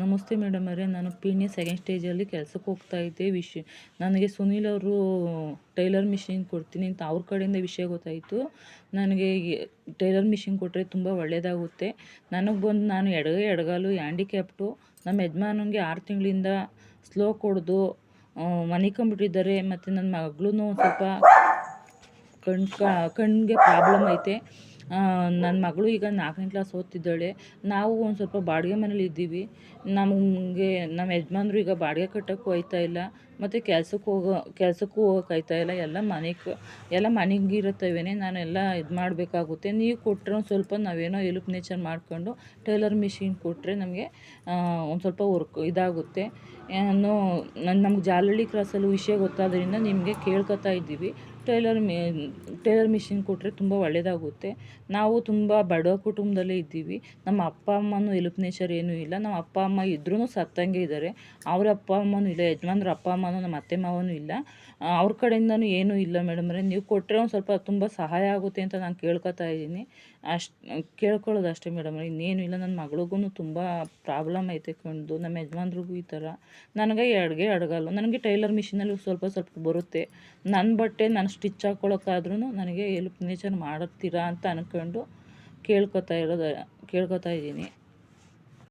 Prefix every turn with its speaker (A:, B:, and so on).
A: ನಮಸ್ತೆ ಮೇಡಮ್ ಅವರೇ, ನಾನು ಪೀಣ್ಯ ಸೆಕೆಂಡ್ ಸ್ಟೇಜಲ್ಲಿ ಕೆಲಸಕ್ಕೆ ಹೋಗ್ತಾ ಇದ್ದೆ. ನನಗೆ ಸುನೀಲ್ ಅವರು ಟೈಲರ್ ಮಿಷಿನ್ ಕೊಡ್ತೀನಿ ಅಂತ ಅವ್ರ ಕಡೆಯಿಂದ ವಿಷಯ ಗೊತ್ತಾಯಿತು. ನನಗೆ ಟೈಲರ್ ಮಿಷಿನ್ ಕೊಟ್ಟರೆ ತುಂಬ ಒಳ್ಳೆಯದಾಗುತ್ತೆ. ನನಗೆ ಬಂದು ನಾನು ಎಡಗಾಲು ಹ್ಯಾಂಡಿಕ್ಯಾಪ್ಟು. ನಮ್ಮ ಯಜಮಾನಂಗೆ 6 ತಿಂಗಳಿಂದ ಸ್ಲೋ ಕೊಡ್ದು ಮನಿಕೊಂಬಿಟ್ಟಿದ್ದಾರೆ. ಮತ್ತು ನನ್ನ ಮಗಳೂ ಸ್ವಲ್ಪ ಕಣ್ಣಿಗೆ ಪ್ರಾಬ್ಲಮ್ ಐತೆ. ನನ್ನ ಮಗಳು ಈಗ 4ನೇ ಕ್ಲಾಸ್ ಓದ್ತಿದ್ದಾಳೆ. ನಾವು ಒಂದು ಸ್ವಲ್ಪ ಬಾಡಿಗೆ ಮನೇಲಿ ಇದ್ದೀವಿ. ನಮ್ಮ ಯಜಮಾನ್ರು ಈಗ ಬಾಡಿಗೆ ಕಟ್ಟೋಕ್ಕೂ ಹೋಗ್ತಾ ಇಲ್ಲ, ಮತ್ತು ಕೆಲ್ಸಕ್ಕೂ ಹೋಗೋಕ್ಕಾಯ್ತಾ ಇಲ್ಲ. ಎಲ್ಲ ಮನೆಗಿರುತ್ತವೇ. ನಾನೆಲ್ಲ ಇದು ಮಾಡಬೇಕಾಗುತ್ತೆ. ನೀವು ಕೊಟ್ಟರೆ ಒಂದು ಸ್ವಲ್ಪ ನಾವೇನೋ ಹೆಲ್ಪ್ ನೇಚರ್ ಮಾಡ್ಕೊಂಡು ಟೈಲರ್ ಮಿಷಿನ್ ಕೊಟ್ಟರೆ ನಮಗೆ ಒಂದು ಸ್ವಲ್ಪ ಇದಾಗುತ್ತೆ. ನಮ್ಗೆ ಜಾಲಹಳ್ಳಿ ಕ್ರಾಸಲ್ಲಿ ವಿಷಯ ಗೊತ್ತಾದ್ರಿಂದ ನಿಮಗೆ ಕೇಳ್ಕೊತಾ ಇದ್ದೀವಿ. ಟೈಲರ್ ಮಿಷಿನ್ ಕೊಟ್ಟರೆ ತುಂಬ ಒಳ್ಳೆಯದಾಗುತ್ತೆ. ನಾವು ತುಂಬ ಬಡ ಕುಟುಂಬದಲ್ಲೇ ಇದ್ದೀವಿ. ನಮ್ಮ ಅಪ್ಪ ಅಮ್ಮನೂ ಹೆಲ್ಪ್ ನೇಚರ್ ಏನೂ ಇಲ್ಲ. ನಮ್ಮ ಅಪ್ಪ ಅಮ್ಮ ಇದ್ರೂ ಸತ್ತಂಗೆ ಇದ್ದಾರೆ. ಅವ್ರ ಅಪ್ಪ ಅಮ್ಮನೂ ಇಲ್ಲ, ಯಜಮಾನ್ರ ಅಪ್ಪ ಅಮ್ಮನೂ, ನಮ್ಮ ಅತ್ತೆ ಮಾವನೂ ಇಲ್ಲ. ಅವ್ರ ಕಡೆಯಿಂದನೂ ಏನೂ ಇಲ್ಲ ಮೇಡಮ್ರೆ. ನೀವು ಕೊಟ್ಟರೆ ಒಂದು ಸ್ವಲ್ಪ ತುಂಬ ಸಹಾಯ ಆಗುತ್ತೆ ಅಂತ ನಾನು ಕೇಳ್ಕೊತಾ ಇದ್ದೀನಿ. ಕೇಳ್ಕೊಳ್ಳೋದು ಅಷ್ಟೇ ಮೇಡಮ್ರೆ, ಇನ್ನೇನು ಇಲ್ಲ. ನನ್ನ ಮಗಳಿಗೂ ತುಂಬ ಪ್ರಾಬ್ಲಮ್ ಐತೆ ಕಣ್ದು. ನಮ್ಮ ಯಜಮಾನ್ರಿಗೂ ಈ ಥರ. ನನಗೆ ಎಡಗಾಲು. ನನಗೆ ಟೈಲರ್ ಮಿಷಿನಲ್ಲಿ ಸ್ವಲ್ಪ ಬರುತ್ತೆ. ನನ್ನ ಬಟ್ಟೆ ನಾನು ಸ್ಟಿಚ್ ಹಾಕ್ಕೊಳ್ಳೋಕ್ಕಾದ್ರೂ ನನಗೆ ಹೆಲ್ಪ್ ನೇಚರ್ ಮಾಡುತ್ತೀರಾ ಅಂತ ಅಂದ್ಕೊಂಡು ಕೇಳ್ಕೊತಾ ಇದ್ದೀನಿ.